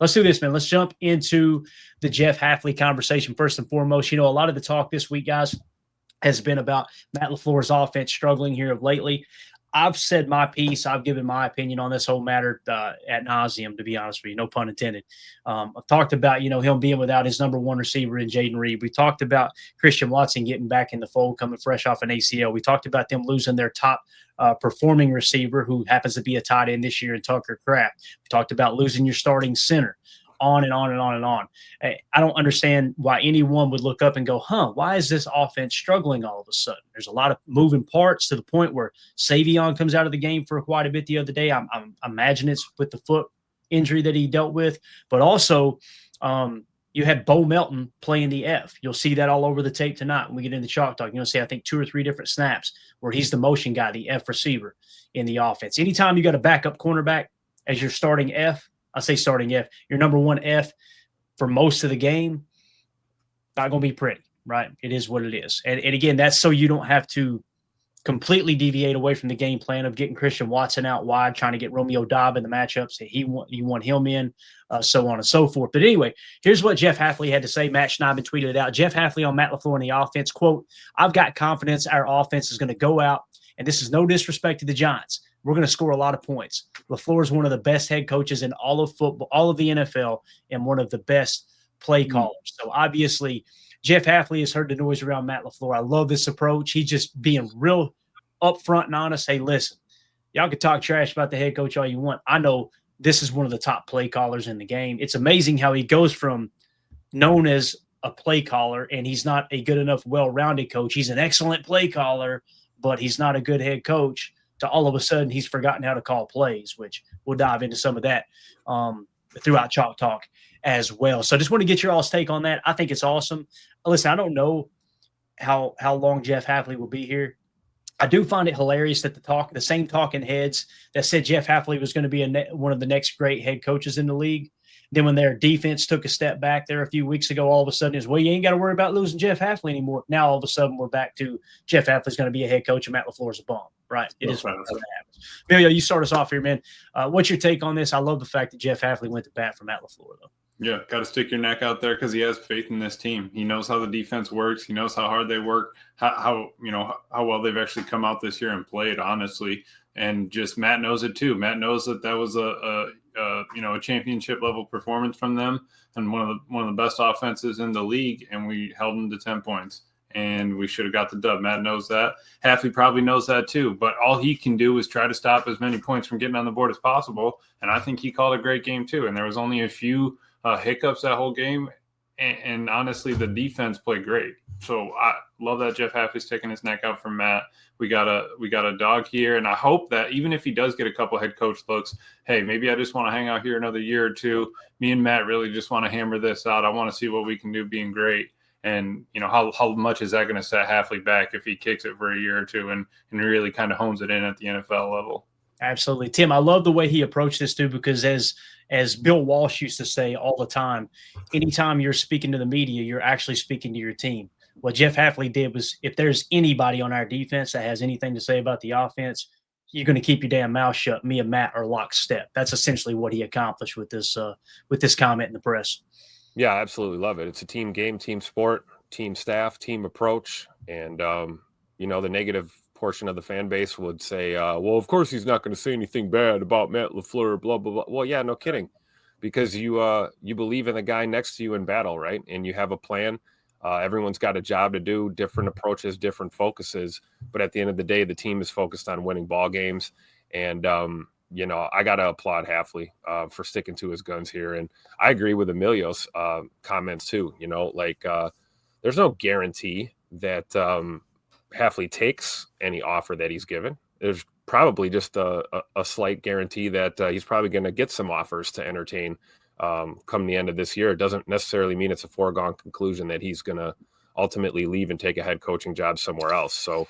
Let's do this, man. Let's jump into the Jeff Hafley conversation first and foremost. A lot of the talk this week, guys, has been about Matt LaFleur's offense struggling here of lately. I've said my piece. I've given my opinion on this whole matter ad nauseum, to be honest with you, no pun intended. I've talked about, him being without his number one receiver in Jaden Reed. We talked about Christian Watson getting back in the fold, coming fresh off an ACL. We talked about them losing their top performing receiver, who happens to be a tight end this year, in Tucker Kraft. We talked about losing your starting center. On and on and on and on. I don't understand why anyone would look up and go, why is this offense struggling all of a sudden? There's a lot of moving parts to the point where Savion comes out of the game for quite a bit the other day. I imagine it's with the foot injury that he dealt with, but also you had Bo Melton playing the F. You'll see that all over the tape tonight when we get into Chalk Talk. You'll see, I think, 2 or 3 different snaps where he's the motion guy, the F receiver in the offense. Anytime you got a backup cornerback as your starting F, I say starting F, your number one F for most of the game, not going to be pretty, right? It is what it is. And again, that's so you don't have to completely deviate away from the game plan of getting Christian Watson out wide, trying to get Romeo Dobb in the matchups that you want him in, so on and so forth. But anyway, here's what Jeff Hafley had to say. Matt Schneidman tweeted it out. Jeff Hafley on Matt LaFleur and the offense, quote, "I've got confidence our offense is going to go out, and this is no disrespect to the Giants. We're going to score a lot of points. LaFleur is one of the best head coaches in all of football, all of the NFL, and one of the best play callers." So obviously, Jeff Hafley has heard the noise around Matt LaFleur. I love this approach. He's just being real upfront and honest. Hey, listen, y'all can talk trash about the head coach all you want. I know this is one of the top play callers in the game. It's amazing how he goes from known as a play caller, and he's not a good enough, well-rounded coach. He's an excellent play caller, but he's not a good head coach, to all of a sudden he's forgotten how to call plays, which we'll dive into some of that throughout Chalk Talk as well. So I just want to get your all's take on that. I think it's awesome. Listen, I don't know how long Jeff Hafley will be here. I do find it hilarious that the same talking heads that said Jeff Hafley was going to be one of the next great head coaches in the league, then when their defense took a step back there a few weeks ago, all of a sudden is, well, you ain't got to worry about losing Jeff Hafley anymore. Now all of a sudden we're back to Jeff Hafley's going to be a head coach and Matt LaFleur's a bum, right? It is what happens. Emilio, you start us off here, man. What's your take on this? I love the fact that Jeff Hafley went to bat for Matt LaFleur, though. Yeah, got to stick your neck out there because he has faith in this team. He knows how the defense works. He knows how hard they work, how well they've actually come out this year and played, honestly. And just Matt knows it too. Matt knows that was a championship level performance from them and one of the best offenses in the league. And we held them to 10 points and we should have got the dub. Matt knows that. Hafley probably knows that too, but all he can do is try to stop as many points from getting on the board as possible. And I think he called a great game too. And there was only a few hiccups that whole game. And honestly, the defense played great. So I love that Jeff Hafley's taking his neck out for Matt. We got a dog here, and I hope that even if he does get a couple head coach looks, hey, maybe I just want to hang out here another year or two. Me and Matt really just want to hammer this out. I want to see what we can do being great. And, how much is that going to set Hafley back if he kicks it for a year or two and really kind of hones it in at the NFL level? Absolutely. Tim, I love the way he approached this too, because as Bill Walsh used to say all the time, anytime you're speaking to the media, you're actually speaking to your team. What Jeff Hafley did was, if there's anybody on our defense that has anything to say about the offense, you're going to keep your damn mouth shut. Me and Matt are lockstep. That's essentially what he accomplished with this comment in the press. Yeah, I absolutely love it. It's a team game, team sport, team staff, team approach. And, the negative portion of the fan base would say, well, of course he's not going to say anything bad about Matt LaFleur, blah, blah, blah. Well, yeah, no kidding. Because you believe in the guy next to you in battle, right? And you have a plan. Everyone's got a job to do, different approaches, different focuses. But at the end of the day, the team is focused on winning ball games. And, I got to applaud Hafley for sticking to his guns here. And I agree with Emilio's comments too. There's no guarantee that Hafley takes any offer that he's given. There's probably just a slight guarantee that he's probably going to get some offers to entertain come the end of this year. It doesn't necessarily mean it's a foregone conclusion that he's going to ultimately leave and take a head coaching job somewhere else. So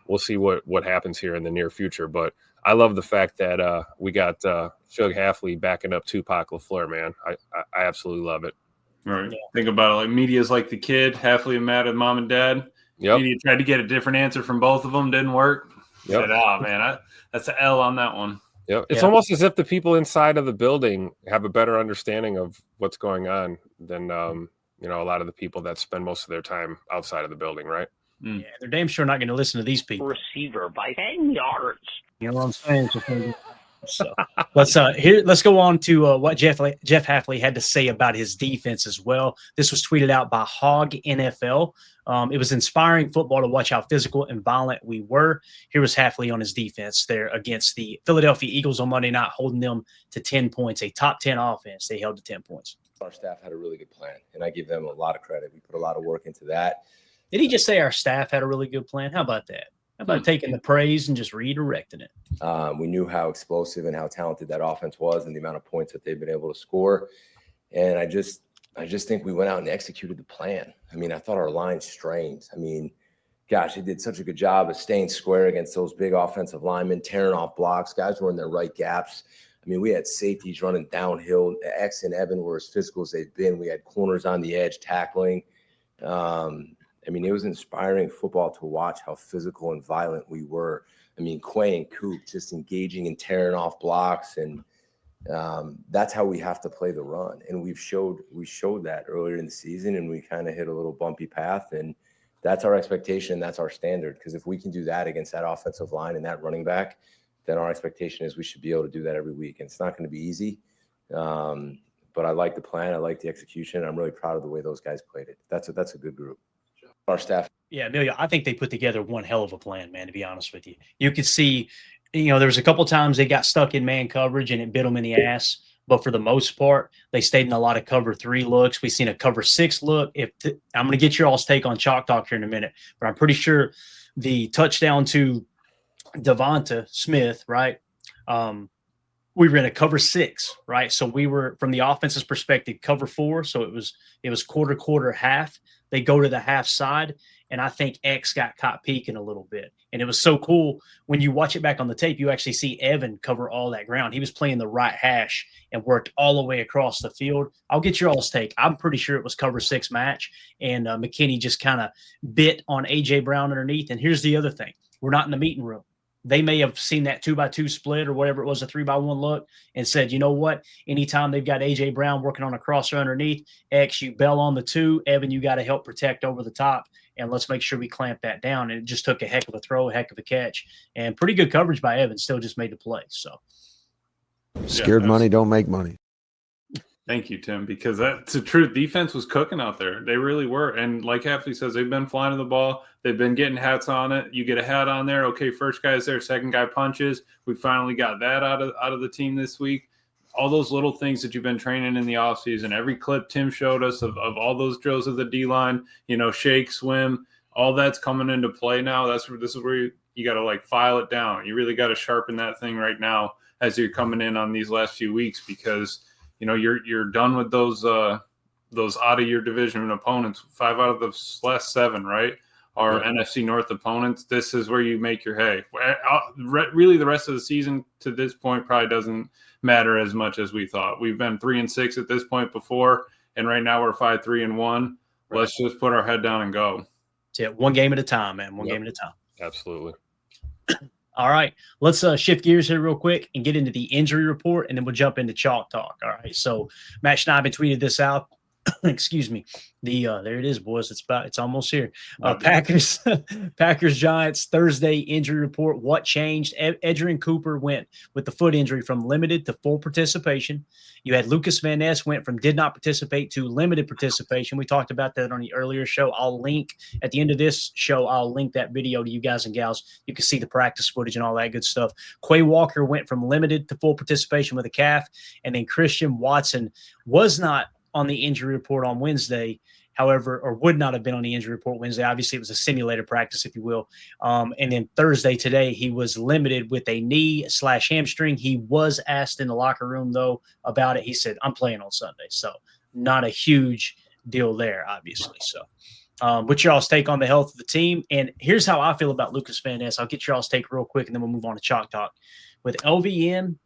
we'll see what happens here in the near future. But I love the fact that we got Shug Hafley backing up Tupac LaFleur, man. I absolutely love it. Right. Yeah. Think about it. Like, media's like the kid, Hafley and Matt and mom and dad. Yep. Media tried to get a different answer from both of them. Didn't work. Yep. Said, man, that's an L on that one. Yeah, it's Yeah. almost as if the people inside of the building have a better understanding of what's going on than a lot of the people that spend most of their time outside of the building, right? Yeah, they're damn sure not going to listen to these people. Receiver by 10 yards. You know what I'm saying? So let's go on to what Jeff Hafley had to say about his defense as well. This was tweeted out by Hog NFL. It was inspiring football to watch how physical and violent we were. Here was Hafley on his defense there against the Philadelphia Eagles on Monday night, holding them to 10 points, a top 10 offense. They held to 10 points. Our staff had a really good plan, and I give them a lot of credit. We put a lot of work into that. Did he just say our staff had a really good plan? How about that? How about taking the praise and just redirecting it? We knew how explosive and how talented that offense was and the amount of points that they've been able to score. And I just think we went out and executed the plan. I mean, I thought our line strained. I mean, gosh, they did such a good job of staying square against those big offensive linemen, tearing off blocks. Guys were in their right gaps. I mean, we had safeties running downhill. X and Evan were as physical as they've been. We had corners on the edge tackling. I mean, it was inspiring football to watch how physical and violent we were. I mean, Quay and Coop just engaging and tearing off blocks, and that's how we have to play the run. And we showed that earlier in the season, and we kind of hit a little bumpy path, and that's our expectation. That's our standard, because if we can do that against that offensive line and that running back, then our expectation is we should be able to do that every week. And it's not going to be easy, but I like the plan. I like the execution. I'm really proud of the way those guys played it. That's a good group. Our staff. Yeah, Amelia, I think they put together one hell of a plan, man, to be honest with you. You could see, there was a couple times they got stuck in man coverage and it bit them in the ass. But for the most part, they stayed in a lot of cover 3 looks. We've seen a cover 6 look. I'm going to get your all's take on Chalk Talk here in a minute, but I'm pretty sure the touchdown to Devonta Smith, right? We were in a cover 6, right? So we were, from the offense's perspective, cover 4. So it was quarter, half. They go to the half side, and I think X got caught peeking a little bit. And it was so cool when you watch it back on the tape, you actually see Evan cover all that ground. He was playing the right hash and worked all the way across the field. I'll get your all's take. I'm pretty sure it was cover 6 match, and McKinney just kind of bit on A.J. Brown underneath. And here's the other thing. We're not in the meeting room. They may have seen that 2x2 split or whatever it was, a 3x1 look, and said, you know what? Anytime they've got A.J. Brown working on a crosser underneath, X, you bail on the 2. Evan, you got to help protect over the top, and let's make sure we clamp that down. And it just took a heck of a throw, a heck of a catch, and pretty good coverage by Evan. Still just made the play. So, scared money don't make money. Thank you, Tim, because that's the truth. Defense was cooking out there. They really were. And like Hafley says, they've been flying the ball. They've been getting hats on it. You get a hat on there. Okay, first guy's there, second guy punches. We finally got that out of the team this week. All those little things that you've been training in the offseason, every clip Tim showed us of all those drills of the D-line, shake, swim, all that's coming into play now. This is where you got to file it down. You really got to sharpen that thing right now as you're coming in on these last few weeks, because you're done with those out of your division opponents. 5 out of the last 7, right, are NFC North opponents. This is where you make your hay. Really, the rest of the season to this point probably doesn't matter as much as we thought. We've been 3-6 at this point before, and right now we're 5-3-1. Right. Let's just put our head down and go. That's it. One game at a time, man. One game at a time. Absolutely. All right, let's shift gears here real quick and get into the injury report, and then we'll jump into Chalk Talk. All right, so Matt Schneiden tweeted this out. Excuse me. There it is, boys. It's almost here. Packers Giants Thursday injury report. What changed? Edgerrin Cooper went with the foot injury from limited to full participation. You had Lucas Van Ness went from did not participate to limited participation. We talked about that on the earlier show. I'll link at the end of this show. I'll link that video to you guys and gals. You can see the practice footage and all that good stuff. Quay Walker went from limited to full participation with a calf, and then Christian Watson was not on the injury report on Wednesday, however, or would not have been on the injury report Wednesday. Obviously, it was a simulated practice, if you will. And then Thursday, today, he was limited with a knee/hamstring. He was asked in the locker room, though, about it. He said, I'm playing on Sunday. So not a huge deal there, obviously. So what's y'all's take on the health of the team? And here's how I feel about Lucas Van Ness. I'll get y'all's take real quick, and then we'll move on to Chalk Talk. With LVN,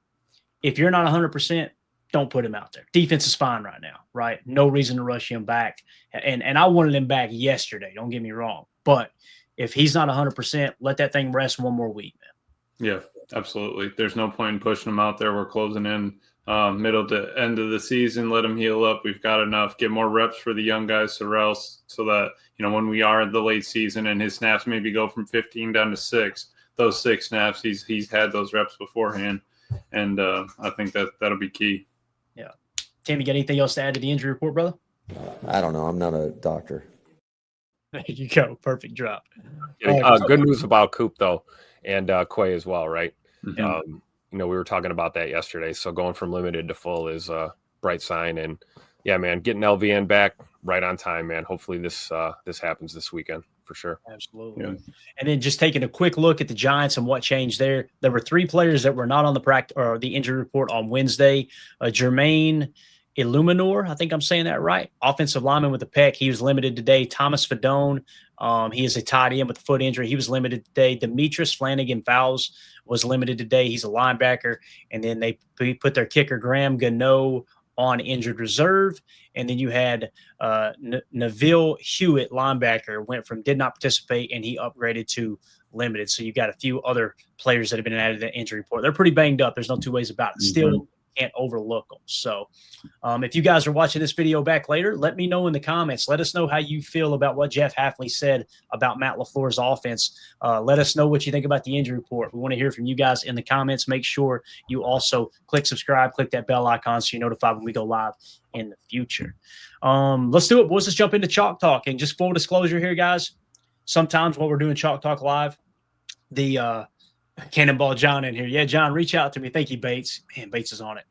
if you're not 100%, don't put him out there. Defense is fine right now, right? No reason to rush him back. And I wanted him back yesterday. Don't get me wrong. But if he's not 100%, let that thing rest one more week, man. Yeah, Absolutely. There's no point in pushing them out there. We're closing in middle to end of the season. Let them heal up. We've got enough. Get more reps for the young guys, Sorrell, so that, when we are in the late season and his snaps maybe go from 15 down to 6, those 6 snaps, he's had those reps beforehand. And I think that'll be key. Yeah. Tim, you got anything else to add to the injury report, brother? I don't know. I'm not a doctor. There you go. Perfect drop. Good news about Coop, though, and Quay as well, right? Mhm. We were talking about that yesterday. So going from limited to full is a bright sign. And, yeah, man, getting LVN back right on time, man. Hopefully this happens this weekend for sure. Absolutely. Yeah. And then just taking a quick look at the Giants and what changed there. There were 3 players that were not on the practice or the injury report on Wednesday. Jermaine Illuminor, I think I'm saying that right. Offensive lineman with the pec. He was limited today. Thomas Fadone, he is a tight end with a foot injury. He was limited today. Demetrius Flanagan Fowles was limited today. He's a linebacker. And then they put their kicker, Graham Gano, on injured reserve. And then you had Neville Hewitt, linebacker, went from did not participate, and he upgraded to limited. So you got a few other players that have been added to the injury report. They're pretty banged up. There's no two ways about it. Still can't overlook them. So if you guys are watching this video back later, let me know in the comments. Let us know how you feel about what Jeff Hafley said about Matt LaFleur's offense. Let us know what you think about the injury report. We want to hear from you guys in the comments. Make sure you also click subscribe, click that bell icon so you're notified when we go live in the future. Let's do it, boys. Let's jump into Chalk Talk. And just full disclosure here, guys, sometimes while we're doing Chalk Talk live, the Cannonball John in here. Yeah, John, reach out to me. Thank you, Bates. Man, Bates is on it.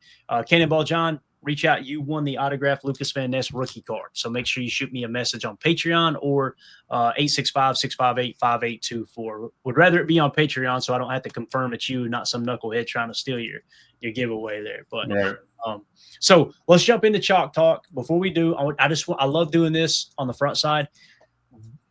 Cannonball John, reach out. You won the autographed Lucas Van Ness rookie card. So make sure you shoot me a message on Patreon or 865-658-5824. Would rather it be on Patreon so I don't have to confirm it's you, not some knucklehead trying to steal your giveaway there. But Right. So let's jump into Chalk Talk. Before we do, I love doing this on the front side.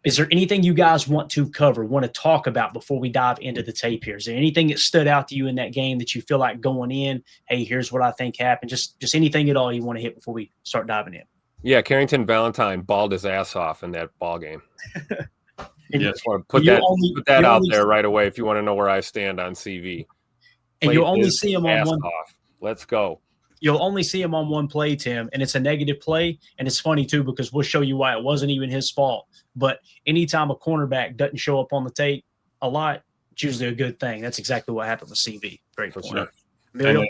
Is there anything you guys want to cover, want to talk about before we dive into the tape here? Is there anything that stood out to you in that game that you feel like going in, hey, here's what I think happened? Just anything at all you want to hit before we start diving in? Yeah, Carrington Valentine balled his ass off in that ball game. Yes. Just want to put that out there right away if you want to know where I stand on CV. And you'll only see him on ass one. Off. Let's go. You'll only see him on one play, Tim, and it's a negative play. And it's funny, too, because we'll show you why it wasn't even his fault. But anytime a cornerback doesn't show up on the tape a lot, it's usually a good thing. That's exactly what happened with CV. Great point. Sure. Emilio?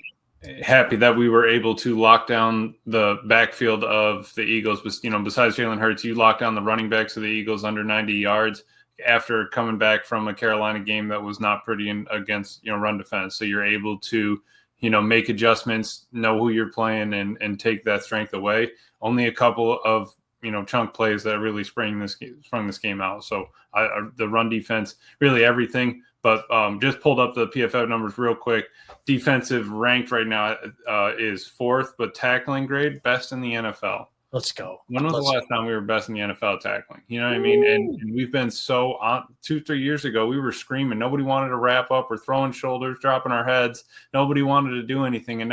Happy that we were able to lock down the backfield of the Eagles. Besides Jalen Hurts, you locked down the running backs of the Eagles under 90 yards after coming back from a Carolina game that was not pretty against run defense. So you're able to make adjustments, know who you're playing, and take that strength away. Only a couple of chunk plays that really sprung this game out. So the run defense, really everything. But just pulled up the PFF numbers real quick. Defensive ranked right now is 4th, but tackling grade best in the NFL. Let's go. When was the last time we were best in the NFL tackling? You know what I mean? And we've been so on 2-3 years ago, we were screaming. Nobody wanted to wrap up or throwing shoulders, dropping our heads. Nobody wanted to do anything. And now